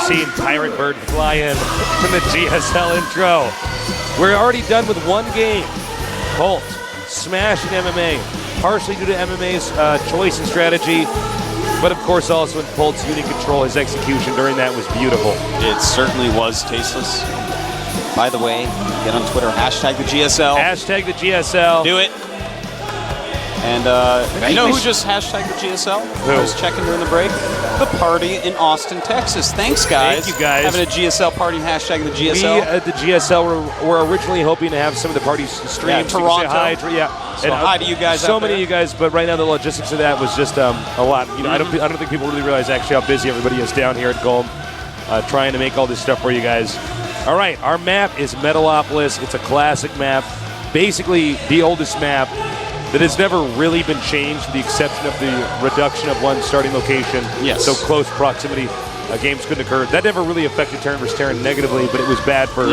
seen Tyrant Bird fly in the GSL intro. We're already done with one game. Polt smashing MMA, partially due to MMA's choice and strategy, but of course also in Polt's unique control. His execution during that was beautiful. It certainly was tasteless. By the way, get on Twitter, hashtag the GSL. Hashtag the GSL. Do it. And you know who just hashtagged the GSL? Who? I was checking during the break. The party in Austin, Texas. Thanks, guys. Thank you, guys. Having a GSL party and hashtagging the GSL. We at the GSL were originally hoping to have some of the parties streamed. Yeah, Toronto. Hi, So hi to you guys So out many there. of you guys, but right now the logistics of that was just a lot. You know, I don't think people really realize actually how busy everybody is down here at GOM, trying to make all this stuff for you guys. All right, our map is Metalopolis. It's a classic map, basically the oldest map that has never really been changed, with the exception of the reduction of one starting location. Yes. So close proximity games couldn't occur. That never really affected Terran vs. Terran negatively, but it was bad for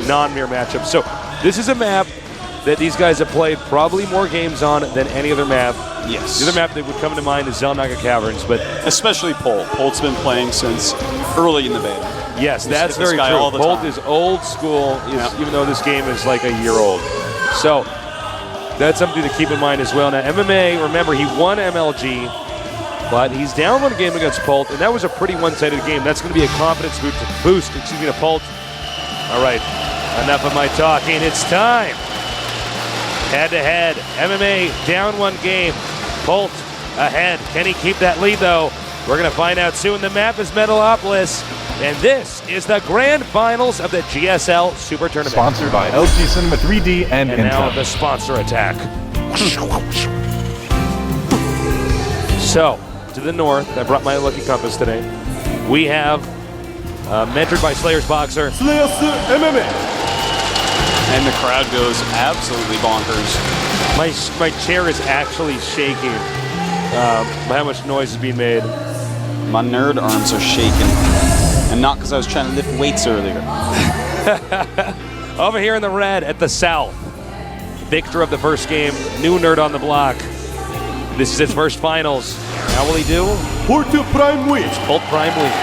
non-mirror matchups. So this is a map that these guys have played probably more games on than any other map. Yes. The other map that would come to mind is Zelnaga Caverns, but especially Polt. Polt's been playing since early in the beta. yes, He's that's hit this very guy true. all the Polt time. is old school, even though this game is like a year old. So that's something to keep in mind as well. Now, MMA, remember, he won MLG, but he's down one game against Polt, and that was a pretty one-sided game. That's going to be a confidence boost to Polt. All right, enough of my talking. It's time. Head-to-head, MMA down one game. Polt ahead. Can he keep that lead, though? We're going to find out soon. The map is Metalopolis, and this is the grand finals of the GSL Super Tournament. Sponsored by LG Cinema 3D and And now Intel. the sponsor attack. So, to the north, I brought my lucky compass today. We have, mentored by Slayer's Boxer. And the crowd goes absolutely bonkers. My chair is actually shaking by how much noise is being made. My nerd arms are shaking. And not because I was trying to lift weights earlier. Over here in the red at the south, victor of the first game, new nerd on the block. This is his first finals. How will he do? Polt Prime Week. Polt Prime Week.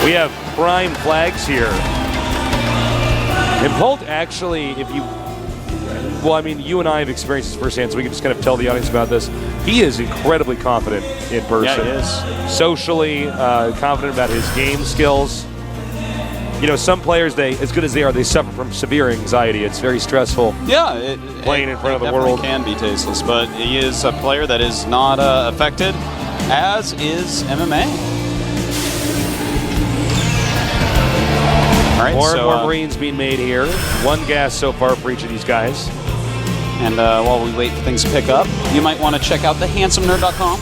We have prime flags here. And Polt actually, well, I mean, you and I have experienced this firsthand, so we can just kind of tell the audience about this. He is incredibly confident in person. Yeah, he is. Socially, confident about his game skills. You know, some players, as good as they are, they suffer from severe anxiety. It's very stressful. Yeah, Playing in front of the definitely world. can be tasteless, but he is a player that is not affected, as is MMA. All right, More and so, more Marines being made here. One gas so far for each of these guys. And while we wait for things to pick up, you might want to check out thehandsomernerd.com.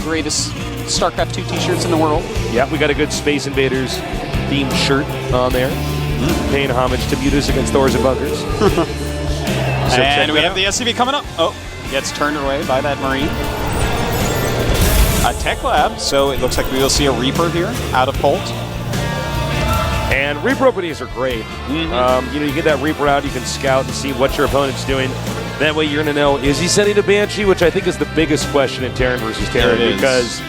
Greatest StarCraft 2 t-shirts in the world. Yeah, we got a good Space Invaders themed shirt on there. Paying homage to Mutas against Thors and Bunkers. So And we have the SCV coming up. Oh, gets turned away by that Marine. A Tech Lab, so it looks like we will see a Reaper here out of Polt. And Reaper openings are great. You know, you get that Reaper out, you can scout and see what your opponent's doing. That way you're going to know, is he sending a Banshee? Which I think is the biggest question in Terran versus Terran. It is. Because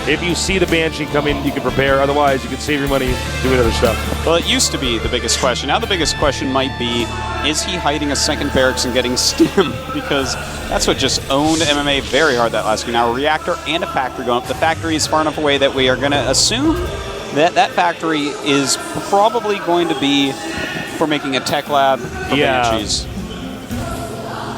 if you see the Banshee coming, you can prepare. Otherwise, you can save your money doing other stuff. Well, it used to be the biggest question. Now the biggest question might be, is he hiding a second barracks and getting stim? Because that's what just owned MMA very hard that last game. Now a reactor and a factory going up. The factory is far enough away that we are going to assume that that factory is probably going to be for making a tech lab for Banshees.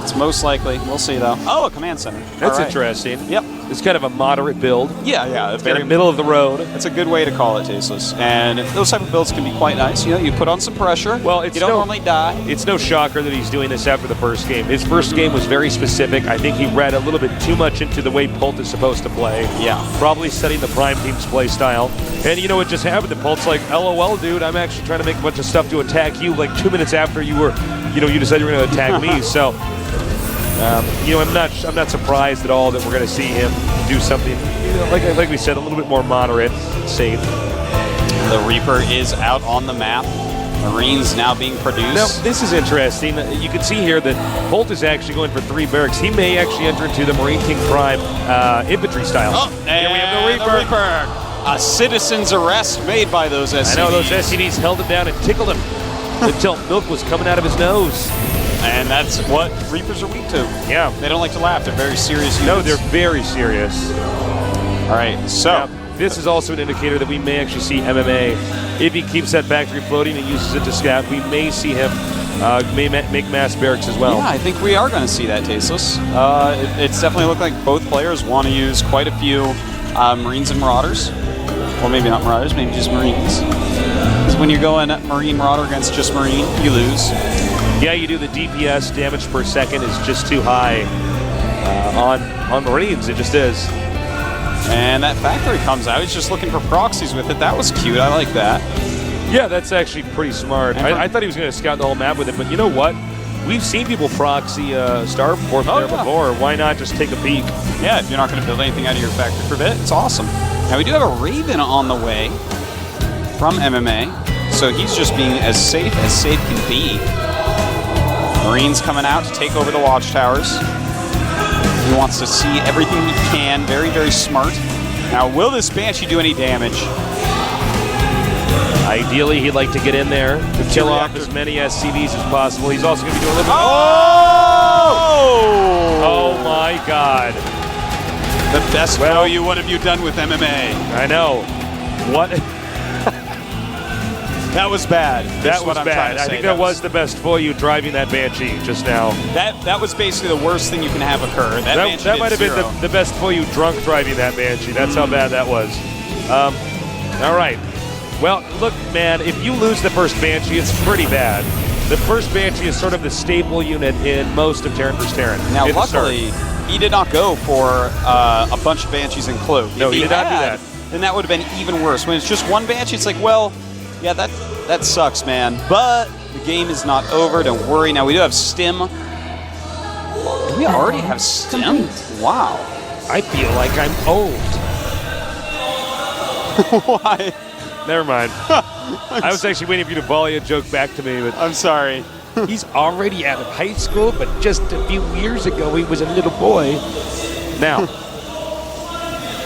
It's most likely. We'll see, though. Oh, a command center. That's All right. interesting. Yep. It's kind of a moderate build. Yeah. Very middle of the road. That's a good way to call it, Tasteless. And those type of builds can be quite nice. You know, you put on some pressure. Well, it's you don't normally die. It's no shocker that he's doing this after the first game. His first game was very specific. I think he read a little bit too much into the way Polt is supposed to play. Yeah. Probably setting the Prime Team's play style. And you know what just happened? The Polt's like, LOL, dude, I'm actually trying to make a bunch of stuff to attack you like 2 minutes after you were, you decided you were going to attack me. So, I'm not surprised at all that we're going to see him do something, like we said, a little bit more moderate, safe. The Reaper is out on the map. Marines now being produced. Now, this is interesting. You can see here that Polt is actually going for 3 barracks. He may actually enter into the Marine King Prime infantry style. Oh, here we have the Reaper. A citizen's arrest made by those SCVs. I know, those SCVs held him down and tickled him until milk was coming out of his nose. And that's what Reapers are weak to. Yeah. They don't like to laugh. They're very serious units. No, they're very serious. All right, so. Now, this is also an indicator that we may actually see MMA. If he keeps that factory floating and uses it to scout, we may see him make mass barracks as well. Yeah, I think we are going to see that, Tasteless. It's definitely looked like both players want to use quite a few Marines and Marauders. Well, maybe not Marauders, maybe just Marines. Because when you're going Marine Marauder against just Marine, you lose. Yeah, you do. The DPS damage per second is just too high on Marines. It just is. And that factory comes out. He's just looking for proxies with it. That was cute. I like that. Yeah, that's actually pretty smart. I thought he was going to scout the whole map with it, but you know what? We've seen people proxy Starcraft there before. Why not just take a peek? Yeah, if you're not going to build anything out of your factory for a bit, it's awesome. Now, we do have a Raven on the way from MMA, so he's just being as safe can be. Marines coming out to take over the watchtowers. He wants to see everything he can. Very, very smart. Now, will this Banshee do any damage? Ideally, he'd like to get in there to kill off as many SCVs as possible. He's also going to be doing a little bit. Oh my God! The best value. What have you done with MMA? I know. What? That was bad. That was bad. I think that was the best for you driving that Banshee just now. That was basically the worst thing you can have occur. That might have been the best for you drunk driving that Banshee. That's how bad that was. All right. Well, look, man, if you lose the first Banshee, it's pretty bad. The first Banshee is sort of the staple unit in most of Terran vs. Terran. Now, luckily, he did not go for a bunch of Banshees and Cloak. No, he did not do that. Then that would have been even worse. When it's just one Banshee, it's like, well, yeah, that sucks, man. But the game is not over. Don't worry. Now, we do have Stim. Do we already have Stim? Wow. I feel like I'm old. Why? Never mind. I was actually waiting for you to volley a joke back to me, but I'm sorry. He's already out of high school, but just a few years ago he was a little boy. Now,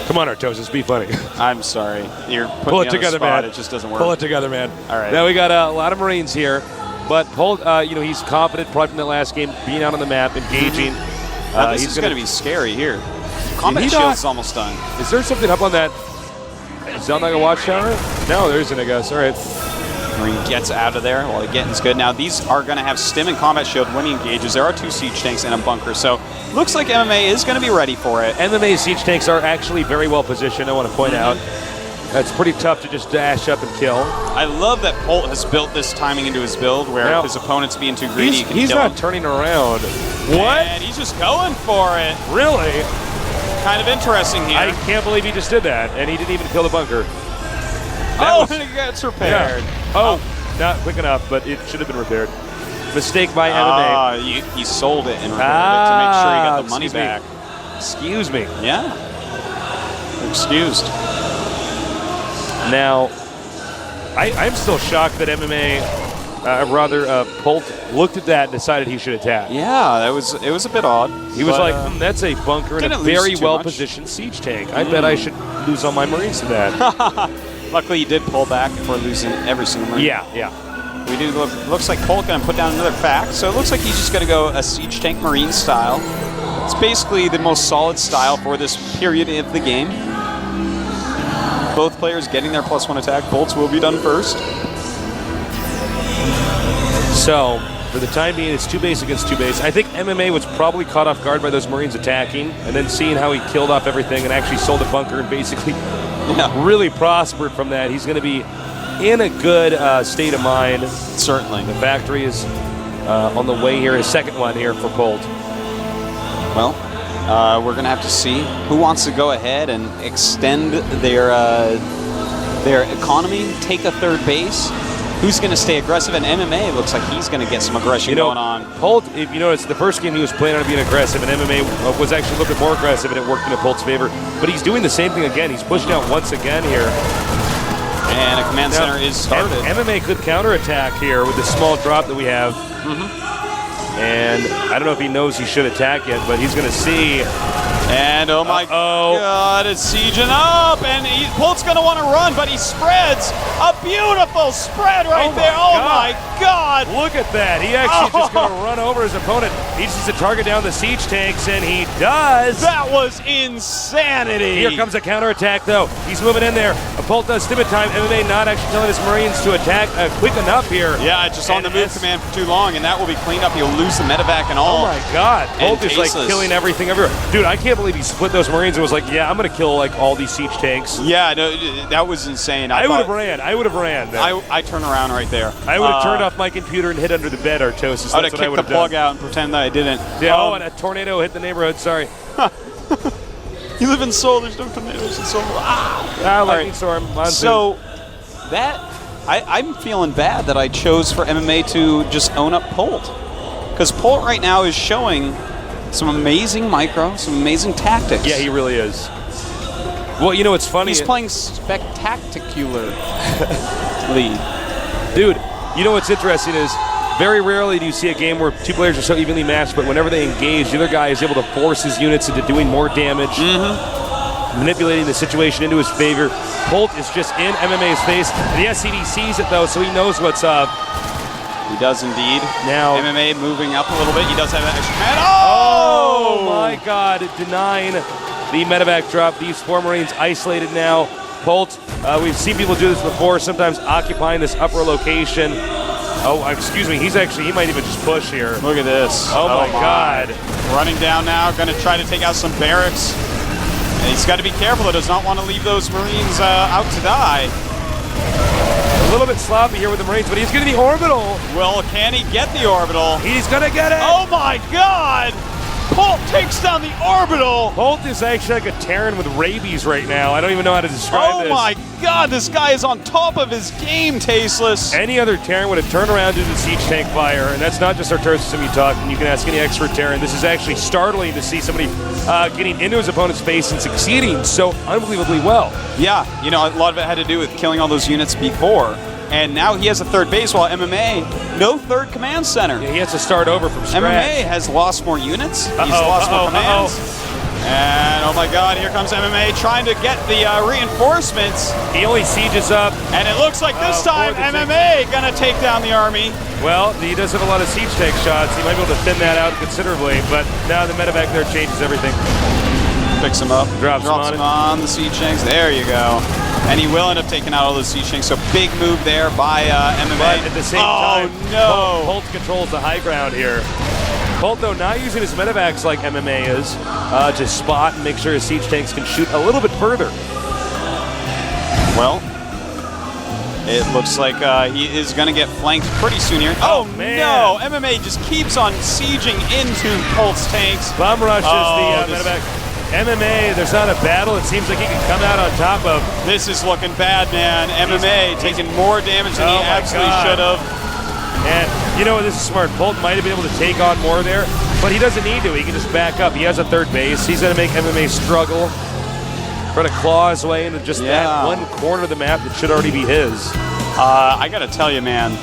come on, Artosis, be funny. I'm sorry. You're putting Pull me it on together, the spot. man. It just doesn't work. Pull it together, man. All right. Now we got a lot of Marines here, but Polt, he's confident probably from the last game, being out on the map, engaging. This is going to be scary here. Combat Shield's almost done. Is there something up on that? Sound like a watchtower? No, there isn't, I guess. All right. Marine gets out of there while the getting's good. Now, these are going to have Stim and Combat Shield when he engages. There are 2 siege tanks and a bunker, so looks like MMA is going to be ready for it. MMA siege tanks are actually very well positioned, I want to point out. It's pretty tough to just dash up and kill. I love that Polt has built this timing into his build where if his opponent's being too greedy, he's not turning around. What? And he's just going for it. Really? Kind of interesting here. I can't believe he just did that, and he didn't even kill the bunker. And it gets repaired. Yeah. Oh, not quick enough, but it should have been repaired. Mistake by MMA. He sold it and repaired it to make sure he got the money back. Excuse me. Yeah. Excused. Now, I'm still shocked that MMA, Polt looked at that and decided he should attack. Yeah, it was a bit odd. He was like, that's a bunker and a very well-positioned siege tank. I bet I should lose all my Marines to that. Luckily, he did pull back before losing every single Marine. Yeah. We do looks like Polt going to put down another fact, so it looks like he's just going to go a siege tank Marine style. It's basically the most solid style for this period of the game. Both players getting their +1 attack. Bolts will be done first. So, for the time being, it's 2 base against 2 base. I think MMA was probably caught off guard by those Marines attacking, and then seeing how he killed off everything and actually sold a bunker and basically really prospered from that. He's going to be in a good state of mind. Certainly. The factory is on the way here, his second one here for Polt. Well, we're going to have to see who wants to go ahead and extend their economy, take a 3rd base. Who's going to stay aggressive? And MMA looks like he's going to get some aggression going on. Polt, if you notice, the first game he was planning on being aggressive, and MMA was actually a little bit more aggressive, and it worked in Polt's favor. But he's doing the same thing again. He's pushing out once again here. And a command center is started. MMA could counterattack here with the small drop that we have. And I don't know if he knows he should attack yet, but he's going to see. And oh my God, it's sieging up, and Polt's going to want to run, but he spreads a beautiful spread right there. Oh my God! Look at that. He actually just going to run over his opponent. He just needs to target down the siege tanks, and he does. That was insanity. Here comes a counterattack, though. He's moving in there. Polt does stim it time. MMA not actually telling his Marines to attack quick enough here. Yeah, just on the move command for too long, and that will be cleaned up. He'll lose the medevac and all. Oh my God. Polt is like tasteless. killing everything everywhere. Dude, I can't believe he split those Marines and was like, yeah, I'm going to kill like all these siege tanks. Yeah, no, that was insane. I would have ran. I would have ran. I turn around right there. I would have turned off my computer and hid under the bed, Artosis. I would have kicked the plug out and pretend that I didn't. Yeah, and a tornado hit the neighborhood. Sorry. You live in Seoul. There's no tornadoes in Seoul. Lightning storm. Monsoon. So that I'm feeling bad that I chose for MMA to just own up Polt, because Polt right now is showing some amazing micro, some amazing tactics. Yeah, he really is. Well, you know what's funny? He's playing spectacular lead. Dude, you know what's interesting is very rarely do you see a game where two players are so evenly matched, but whenever they engage, the other guy is able to force his units into doing more damage, manipulating the situation into his favor. Polt is just in MMA's face. The SCD sees it, though, so he knows what's up. He does indeed. Now MMA moving up a little bit. He does have that extra command. Oh my God, denying the medevac drop. These four Marines isolated now. Polt, we've seen people do this before, sometimes occupying this upper location. Oh, excuse me, he might even just push here. Look at this. Oh my God. Running down now, going to try to take out some barracks. And he's got to be careful. He does not want to leave those Marines out to die. A little bit sloppy here with the Marines, but he's getting the orbital. Well, can he get the orbital? He's going to get it. Oh my God! Polt takes down the orbital. Polt is actually like a Terran with rabies right now. I don't even know how to describe this. Oh my God, this guy is on top of his game, Tasteless. Any other Terran would have turned around due to the siege tank fire, and that's not just Artosis and me talking. You can ask any expert Terran. This is actually startling to see somebody getting into his opponent's face and succeeding so unbelievably well. Yeah, you know, a lot of it had to do with killing all those units before. And now he has a third base, while MMA, no third command center. Yeah, he has to start over from scratch. MMA has lost more units. He's lost more commands. And oh my God, here comes MMA trying to get the reinforcements. He only sieges up. And it looks like this time MMA gonna take down the army. Well, he does have a lot of siege tank shots. He might be able to thin that out considerably, but now the medevac there changes everything. Picks him up, drops him on the siege tanks. There you go. And he will end up taking out all those siege tanks. So big move there by MMA. But at the same time, no. Polt controls the high ground here. Polt, though, not using his medevacs like MMA is to spot and make sure his siege tanks can shoot a little bit further. Well, it looks like he is going to get flanked pretty soon here. Oh man. No, MMA just keeps on sieging into Polt's tanks. Bomb rushes the medevac. MMA, there's not a battle. It seems like he can come out on top of. This is looking bad, man. MMA taking more damage than he absolutely should have. And you know what? This is smart. Polt might have been able to take on more there, but he doesn't need to. He can just back up. He has a third base. He's going to make MMA struggle, try to claw his way into just that one corner of the map that should already be his. I got to tell you, man.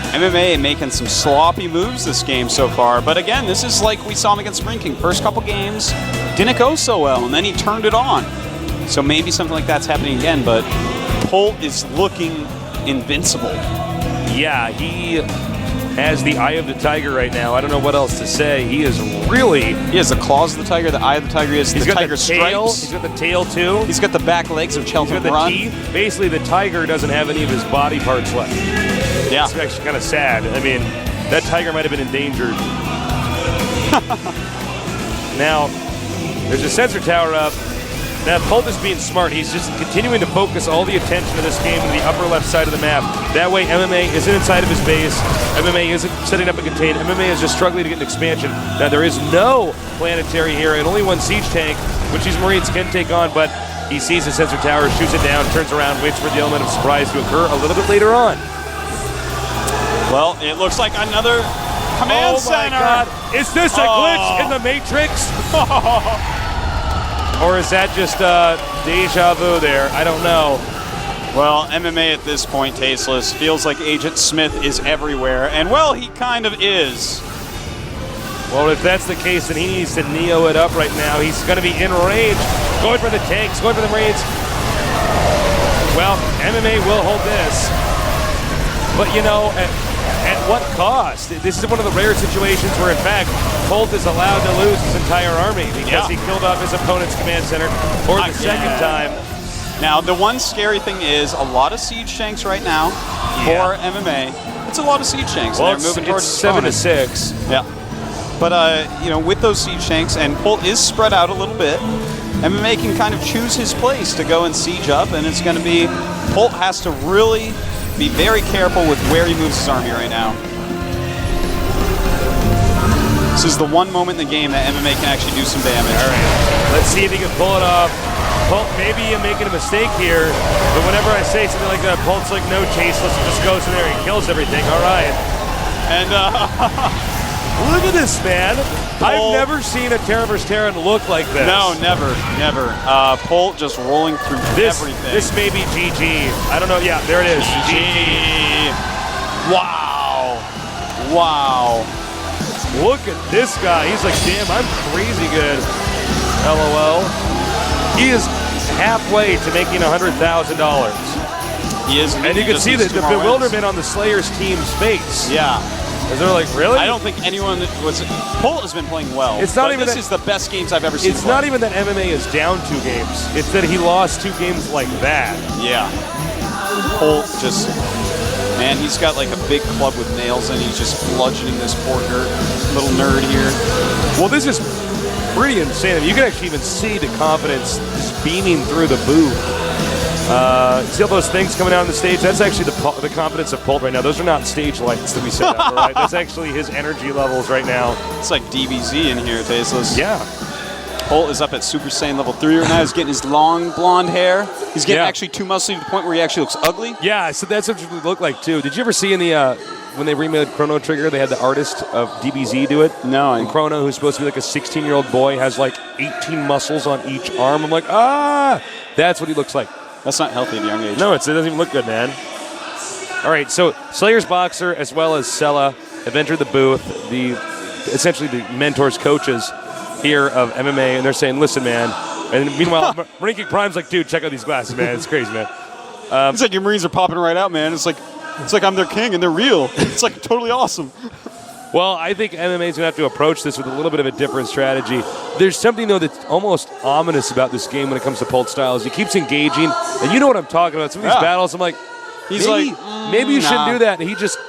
MMA making some sloppy moves this game so far, but again, this is like we saw him against Spring King. First couple games didn't go so well, and then he turned it on. So maybe something like that's happening again, but Polt is looking invincible. Yeah, he has the eye of the tiger right now. I don't know what else to say. He is really... He has the claws of the tiger, the eye of the tiger. He has the tiger stripes. He's got the tail, too. He's got the back legs of Cheltenham Run. He's got the teeth. Basically, the tiger doesn't have any of his body parts left. Yeah. It's actually kind of sad. I mean, that tiger might have been endangered. Now, there's a sensor tower up. Now, Polt is being smart. He's just continuing to focus all the attention of this game to the upper left side of the map. That way, MMA isn't inside of his base. MMA isn't setting up a contain. MMA is just struggling to get an expansion. Now, there is no planetary here and only one siege tank, which these Marines can take on, but he sees the sensor tower, shoots it down, turns around, waits for the element of surprise to occur a little bit later on. Well, it looks like another command center. Oh my God. Is this a glitch in the Matrix? Or is that just deja vu there? I don't know. Well, MMA at this point, Tasteless, feels like Agent Smith is everywhere. And, well, he kind of is. Well, if that's the case, then he needs to Neo it up right now. He's going to be in range, going for the tanks, going for the Marines. Well, MMA will hold this. But, you know, at what cost? This is one of the rare situations where, in fact, Polt is allowed to lose his entire army because he killed off his opponent's command center for the second time. Now, the one scary thing is a lot of siege tanks right now for MMA. It's a lot of siege tanks. Well, and they're moving towards 7 to 6. Yeah. But, you know, with those siege tanks, and Polt is spread out a little bit, MMA can kind of choose his place to go and siege up, and it's going to be, Polt has to really be very careful with where he moves his army right now. This is the one moment in the game that MMA can actually do some damage. All right, let's see if he can pull it off. Polt, maybe you're making a mistake here, but whenever I say something like that, Polt's like, no, Chaseless, and just goes in there and kills everything. All right. And look at this, man. I've never seen a Terra vs. Terran look like this. No, never. Polt just rolling through everything. This may be GG. I don't know. Yeah, there it is. GG. Wow. Wow. Look at this guy. He's like, damn, I'm crazy good. LOL. He is halfway to making $100,000. He is. And you can see the bewilderment on the Slayer's team's face. Yeah. Because they're like, really? I don't think anyone was. Polt has been playing well. It's not even this is the best games I've ever seen. It's not even that MMA is down 2 games. It's that he lost 2 games like that. Yeah. Polt just, man, he's got like a big club with nails and he's just bludgeoning this poor little nerd here. Well, this is pretty insane. You can actually even see the confidence just beaming through the booth. See all those things coming out on the stage? That's actually the confidence of Polt right now. Those are not stage lights that we set up, all right? That's actually his energy levels right now. It's like DBZ in here, Tasteless. Yeah. Polt is up at Super Saiyan level 3 right now. He's getting his long blonde hair. He's getting actually too muscly to the point where he actually looks ugly. Yeah, so that's what it would look like too. Did you ever see in the when they remade Chrono Trigger, they had the artist of DBZ do it? No. And Chrono, who's supposed to be like a 16-year-old boy, has like 18 muscles on each arm. I'm like, that's what he looks like. That's not healthy at a young age. No, it doesn't even look good, man. All right, so Slayer's Boxer as well as Sella have entered the booth, essentially the mentors, coaches here of MMA, and they're saying, listen, man. And meanwhile, Marine King Prime's like, dude, check out these glasses, man. It's crazy, man. It's like your Marines are popping right out, man. It's like I'm their king and they're real. It's like totally awesome. Well, I think MMA is going to have to approach this with a little bit of a different strategy. There's something, though, that's almost ominous about this game when it comes to Polt styles. He keeps engaging, and you know what I'm talking about. Some of these battles, I'm like, maybe you shouldn't do that. And he just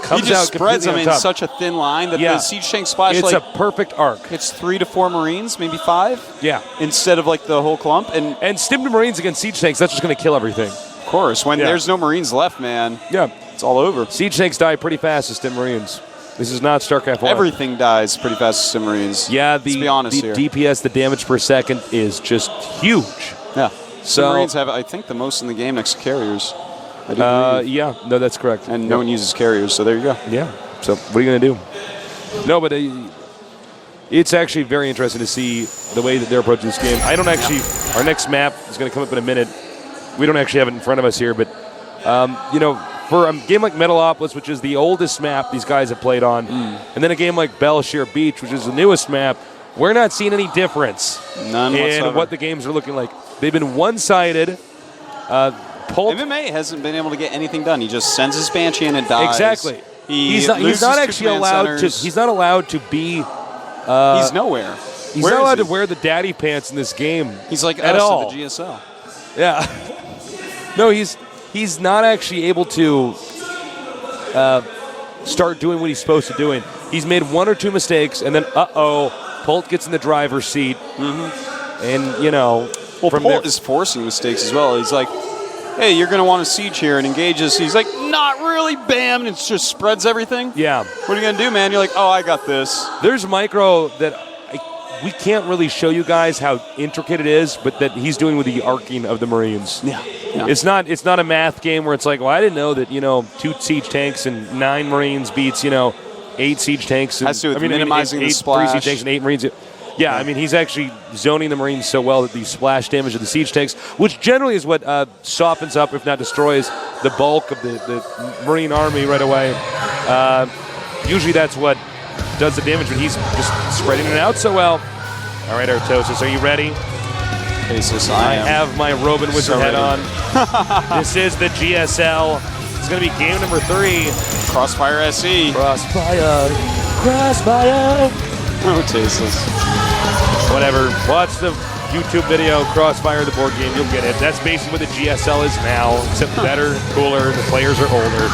comes out spreads them on in top. such a thin line that the siege tank splash. It's a perfect arc. It's 3 to 4 Marines, maybe 5. Yeah. Instead of like the whole clump. And stimmed Marines against siege tanks, that's just going to kill everything. Of course, when there's no Marines left, man. Yeah. It's all over. Siege tanks die pretty fast as stimmed Marines. This is not Starcraft 4. Everything dies pretty fast as Submarines. Yeah, let's be honest here. DPS, the damage per second, is just huge. Yeah. So Submarines have, I think, the most in the game next to carriers. Yeah, no, that's correct. And no one uses carriers, so there you go. Yeah. So what are you going to do? No, but it's actually very interesting to see the way that they're approaching this game. I don't actually. Our next map is going to come up in a minute. We don't actually have it in front of us here, but for a game like Metalopolis, which is the oldest map these guys have played on, and then a game like Belshire Beach, which is the newest map, we're not seeing any difference None whatsoever. in what the games are looking like. They've been one-sided. Polt MMA hasn't been able to get anything done. He just sends his Banshee and it dies. Exactly. He's not actually allowed to. He's not allowed to be. He's nowhere. He's not allowed to wear the daddy pants in this game. He's like at us all. at the GSL. Yeah. No, he's not actually able to start doing what he's supposed to doing. He's made 1 or 2 mistakes, and then Polt gets in the driver's seat, and Polt is forcing mistakes as well. He's like, hey, you're going to want to siege here and engage us. He's like, not really, bam, and it just spreads everything. Yeah. What are you going to do, man? You're like, oh, I got this. There's micro that we can't really show you guys how intricate it is, but that he's doing with the arcing of the Marines. Yeah. It's not a math game where it's like, well, I didn't know that 2 siege tanks and 9 Marines beats 8 siege tanks. And, Has to do with minimizing the splash. 3 siege tanks and 8 Marines. Yeah, I mean, he's actually zoning the Marines so well that the splash damage of the siege tanks, which generally is what softens up, if not destroys, the bulk of the Marine army right away. Usually that's what does the damage, but he's just spreading it out so well. All right, Artosis, are you ready? Asus, I have my Robin Wizard So head ready. on. This is the GSL. It's going to be game number 3. Crossfire SE. Crossfire. Oh, tasteless. Whatever. Watch the YouTube video, Crossfire, the board game. You'll get it. That's basically what the GSL is now, except better, cooler. The players are older.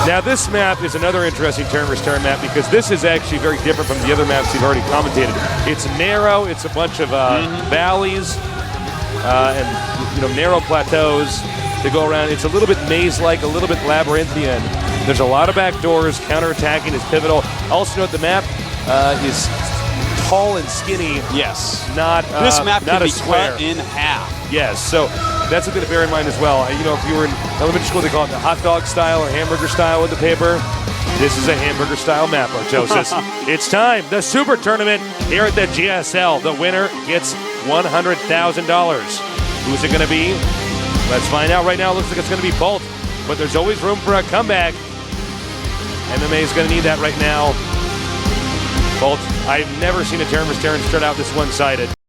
Now, this map is another interesting turn versus turn map because this is actually very different from the other maps you've already commentated. It's narrow. It's a bunch of valleys and narrow plateaus to go around. It's a little bit maze-like, a little bit labyrinthian. There's a lot of back doors. Counterattacking is pivotal. Also note the map is tall and skinny. Yes. Not this map not can a be square. cut in half. Yes, so that's something to bear in mind as well. If you were in elementary school, they call it the hot dog style or hamburger style with the paper. This is a hamburger style map, Artosis. It's time. The Super Tournament here at the GSL. The winner gets $100,000. Who's it going to be? Let's find out right now. It looks like it's going to be Polt, but there's always room for a comeback. MMA is going to need that right now. Polt, I've never seen a Terran start out this one-sided.